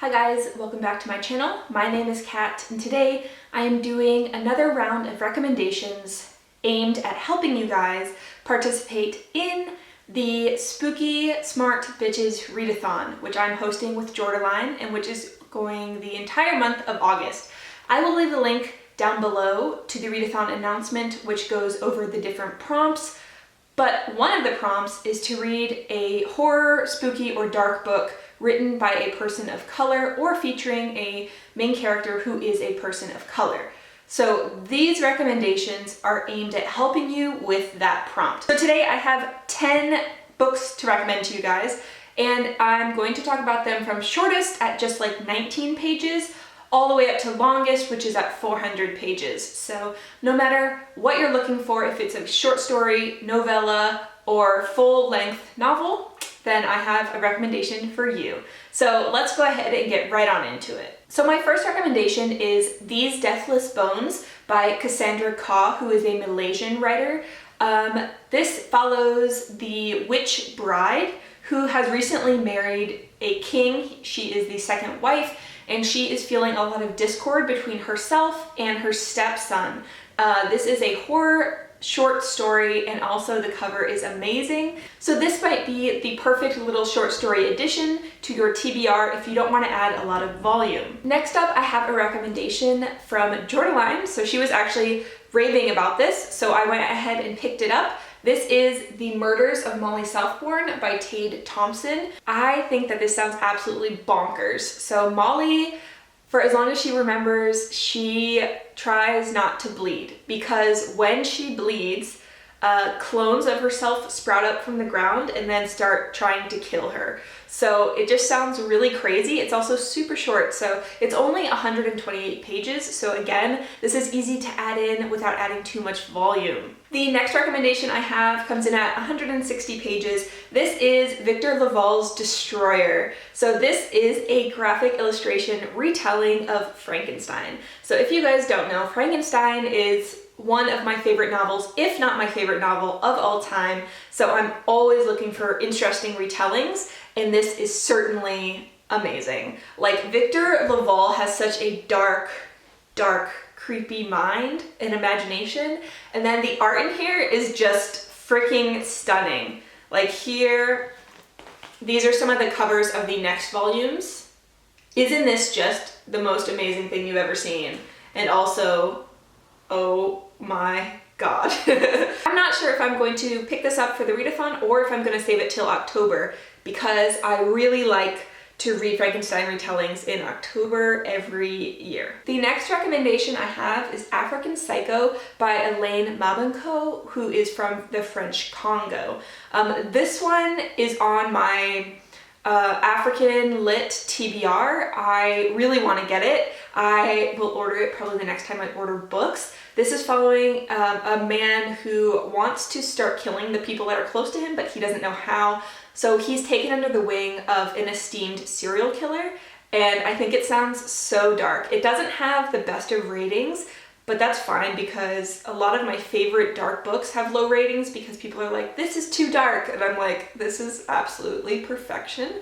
Hi guys, welcome back to my channel. My name is Kat and today I am doing another round of recommendations aimed at helping you guys participate in the Spooky Smart Bitches Readathon, which I'm hosting with Jordaline and which is going the entire month of August. I will leave the link down below to the Readathon announcement, which goes over the different prompts, but one of the prompts is to read a horror, spooky, or dark book written by a person of color or featuring a main character who is a person of color. So these recommendations are aimed at helping you with that prompt. So today I have 10 books to recommend to you guys, and I'm going to talk about them from shortest at just like 19 pages all the way up to longest, which is at 400 pages. So no matter what you're looking for, if it's a short story, novella, or full-length novel, then I have a recommendation for you. So let's go ahead and get right on into it. So my first recommendation is These Deathless Bones by Cassandra Khaw, who is a Malaysian writer. This follows the witch bride who has recently married a king. She is the second wife, and she is feeling a lot of discord between herself and her stepson. This is a horror short story, and also the cover is amazing. So this might be the perfect little short story addition to your TBR if you don't want to add a lot of volume. Next up, I have a recommendation from Jordaline. So she was actually raving about this, so I went ahead and picked it up. This is The Murders of Southbourne by Tade Thompson. I think that this sounds absolutely bonkers. So Molly, for as long as she remembers, she tries not to bleed, because when she bleeds, clones of herself sprout up from the ground and then start trying to kill her. So it just sounds really crazy. It's also super short, so it's only 128 pages. So again, this is easy to add in without adding too much volume. The next recommendation I have comes in at 160 pages. This is Victor LaValle's Destroyer. So this is a graphic illustration retelling of Frankenstein. So if you guys don't know, Frankenstein is one of my favorite novels, if not my favorite novel of all time. So I'm always looking for interesting retellings, and this is certainly amazing. Like, Victor LaValle has such a dark, creepy mind and imagination, and then the art in here is just freaking stunning. Like here, these are some of the covers of the next volumes. Isn't this just the most amazing thing you've ever seen? And also, oh my god. I'm not sure if I'm going to pick this up for the readathon or if I'm going to save it till October, because I really like to read Frankenstein retellings in October every year. The next recommendation I have is African Psycho by Alain Mabanckou, who is from the French Congo. This one is on my African Lit TBR. I really want to get it. I will order it probably the next time I order books. This is following a man who wants to start killing the people that are close to him, but he doesn't know how. So he's taken under the wing of an esteemed serial killer, and I think it sounds so dark. It doesn't have the best of ratings, but that's fine, because a lot of my favorite dark books have low ratings because people are like, this is too dark, and I'm like, this is absolutely perfection.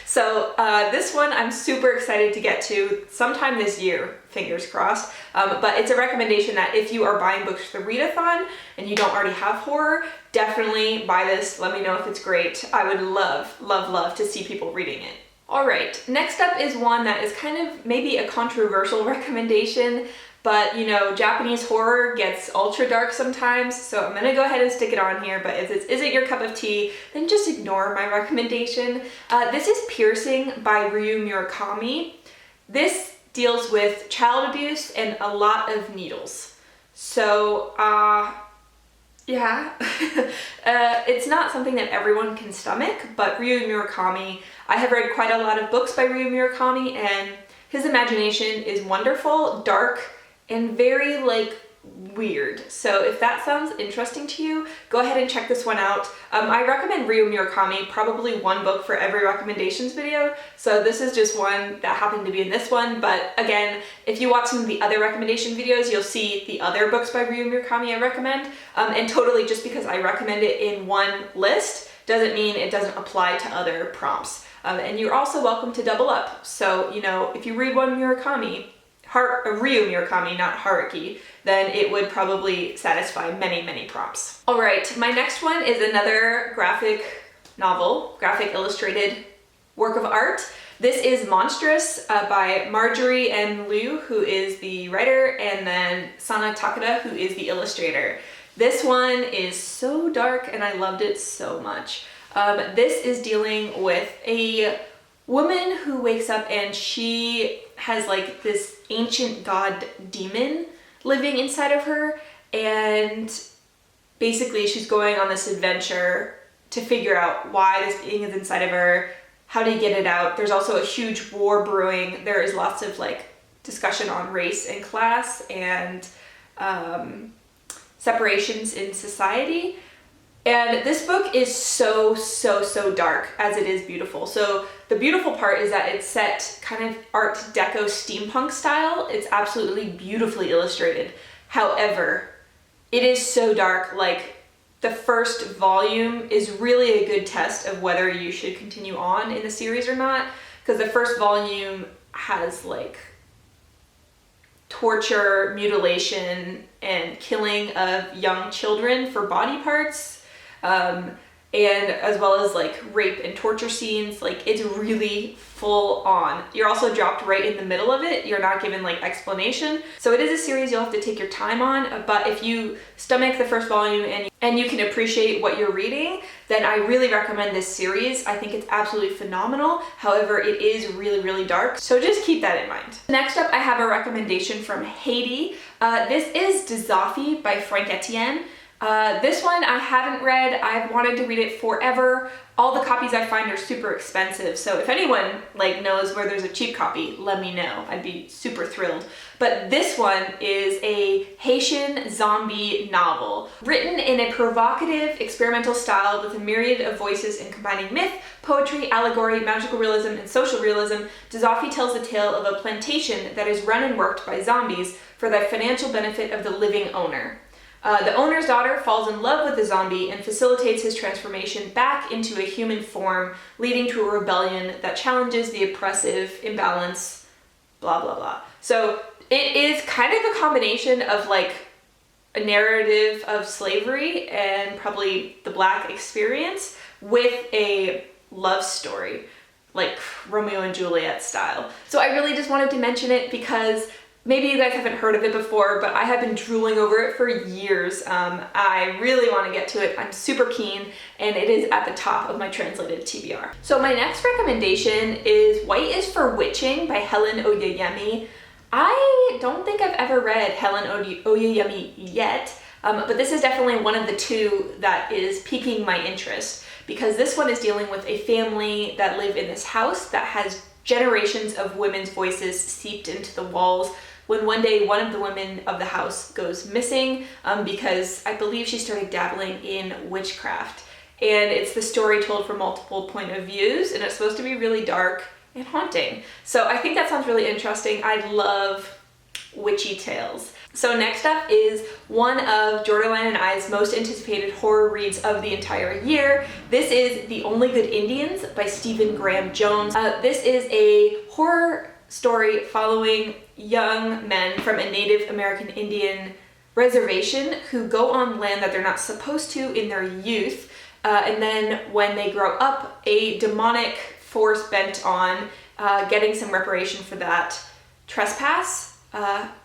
So this one I'm super excited to get to sometime this year, fingers crossed. But it's a recommendation that if you are buying books for the readathon and you don't already have horror, definitely buy this. Let me know if it's great. I would love to see people reading it. Alright, next up is one that is kind of maybe a controversial recommendation, but you know, Japanese horror gets ultra dark sometimes, so I'm gonna go ahead and stick it on here, but if this isn't your cup of tea, then just ignore my recommendation. This is Piercing by Murakami. This deals with child abuse and a lot of needles. So, yeah, it's not something that everyone can stomach, but Murakami, I have read quite a lot of books by Murakami, and his imagination is wonderful, dark, and very like weird. So if that sounds interesting to you, go ahead and check this one out. I recommend Murakami, probably one book for every recommendations video. So this is just one that happened to be in this one. But again, if you watch some of the other recommendation videos, you'll see the other books by Murakami I recommend. And totally, just because I recommend it in one list doesn't mean it doesn't apply to other prompts. And you're also welcome to double up. So, you know, if you read one Murakami, Ryu Murakami, not Haruki, then it would probably satisfy many, many prompts. All right, my next one is another graphic novel, graphic illustrated work of art. This is Monstress by Marjorie and Liu, who is the writer, and then Sana Takeda, who is the illustrator. This one is so dark and I loved it so much. This is dealing with a woman who wakes up and she has like this ancient god demon living inside of her, and basically she's going on this adventure to figure out why this being is inside of her, how to get it out. There's also a huge war brewing. There is lots of like discussion on race and class and separations in society. And this book is so dark as it is beautiful. So the beautiful part is that it's set kind of Art Deco steampunk style. It's absolutely beautifully illustrated. However, it is so dark. Like, the first volume is really a good test of whether you should continue on in the series or not, because the first volume has like torture, mutilation, and killing of young children for body parts. And as well as like rape and torture scenes. Like, it's really full on. You're also dropped right in the middle of it. You're not given like explanation. So it is a series you'll have to take your time on, but if you stomach the first volume and you can appreciate what you're reading, then I really recommend this series. I think it's absolutely phenomenal. However, it is really dark, so just keep that in mind. Next up, I have a recommendation from Haiti. This is Dezafi by Franketienne. This one I haven't read. I've wanted to read it forever. All the copies I find are super expensive, so if anyone like knows where there's a cheap copy, let me know. I'd be super thrilled. But this one is a Haitian zombie novel, written in a provocative, experimental style with a myriad of voices and combining myth, poetry, allegory, magical realism, and social realism. Dezafi tells the tale of a plantation that is run and worked by zombies for the financial benefit of the living owner. The owner's daughter falls in love with the zombie and facilitates his transformation back into a human form, leading to a rebellion that challenges the oppressive imbalance, blah, blah, blah. So it is kind of a combination of like a narrative of slavery and probably the Black experience with a love story, like Romeo and Juliet style. So I really just wanted to mention it because maybe you guys haven't heard of it before, but I have been drooling over it for years. I really want to get to it. I'm super keen, and it is at the top of my translated TBR. So my next recommendation is White is for Witching by Helen Oyeyemi. I don't think I've ever read Helen Oyeyemi yet, but this is definitely one of the two that is piquing my interest, because this one is dealing with a family that live in this house that has generations of women's voices seeped into the walls, when one day one of the women of the house goes missing because I believe she started dabbling in witchcraft. And it's the story told from multiple point of views, and it's supposed to be really dark and haunting. So I think that sounds really interesting. I love witchy tales. So next up is one of Jordaline and I's most anticipated horror reads of the entire year. This is The Only Good Indians by Stephen Graham Jones. This is a horror story following young men from a Native American Indian reservation who go on land that they're not supposed to in their youth. And then when they grow up, a demonic force bent on getting some reparation for that trespass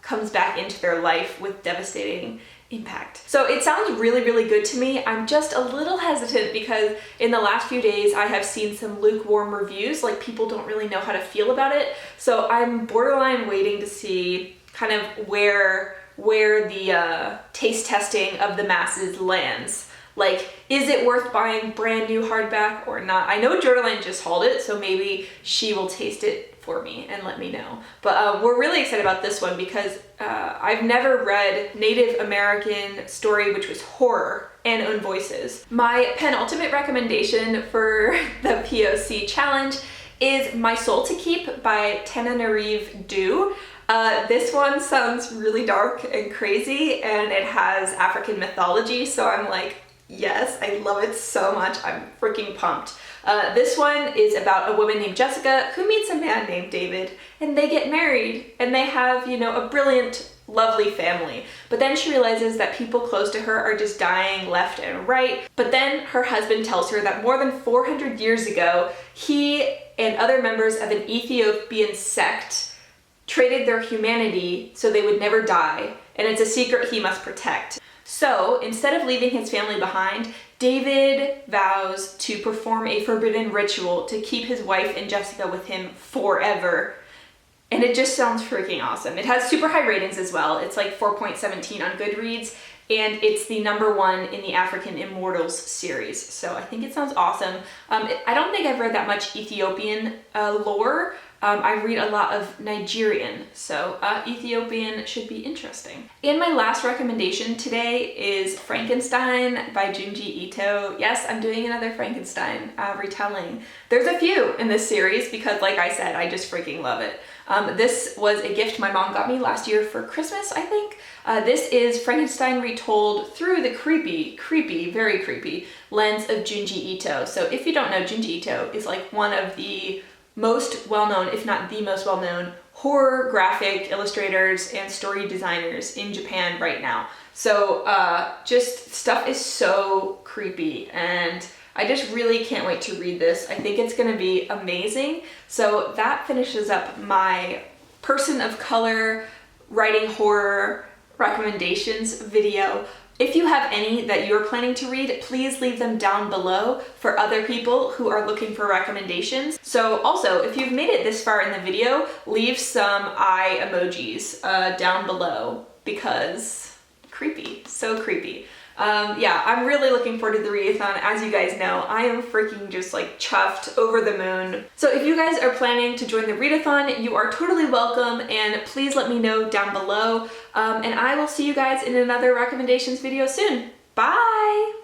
comes back into their life with devastating impact. So it sounds really good to me. I'm just a little hesitant because in the last few days I have seen some lukewarm reviews, like people don't really know how to feel about it. So I'm borderline waiting to see kind of where the taste testing of the masses lands. Like, is it worth buying brand new hardback or not? I know Jordaline just hauled it, so maybe she will taste it for me and let me know. But we're really excited about this one because I've never read Native American story which was horror and own voices. My penultimate recommendation for the POC challenge is My Soul to Keep by Tananarive Due. This one sounds really dark and crazy, and it has African mythology, so I'm like, yes, I love it so much. I'm freaking pumped. This one is about a woman named Jessica who meets a man named David, and they get married, and they have, you know, a brilliant, lovely family. But then she realizes that people close to her are just dying left and right. But then her husband tells her that more than 400 years ago, he and other members of an Ethiopian sect traded their humanity so they would never die, and it's a secret he must protect. So instead of leaving his family behind, David vows to perform a forbidden ritual to keep his wife and Jessica with him forever. And it just sounds freaking awesome. It has super high ratings as well. It's like 4.17 on Goodreads, and it's the #1 in the African Immortals series. So I think it sounds awesome. I don't think I've read that much Ethiopian lore. I read a lot of Nigerian, so Ethiopian should be interesting. And my last recommendation today is Frankenstein by Junji Ito. Yes, I'm doing another Frankenstein retelling. There's a few in this series because, like I said, I just freaking love it. This was a gift my mom got me last year for Christmas, I think. This is Frankenstein retold through the creepy, very creepy lens of Junji Ito. So if you don't know, Junji Ito is like one of the most well-known, if not the most well-known, horror graphic illustrators and story designers in Japan right now. So just stuff is so creepy, and I just really can't wait to read this. I think it's gonna be amazing. So that finishes up my person of color writing horror recommendations video. If you have any that you're planning to read, please leave them down below for other people who are looking for recommendations. So also, if you've made it this far in the video, leave some eye emojis down below because creepy, so creepy. Yeah, I'm really looking forward to the readathon. As you guys know, I am freaking just like chuffed, over the moon. So if you guys are planning to join the readathon, you are totally welcome, and please let me know down below. And I will see you guys in another recommendations video soon. Bye!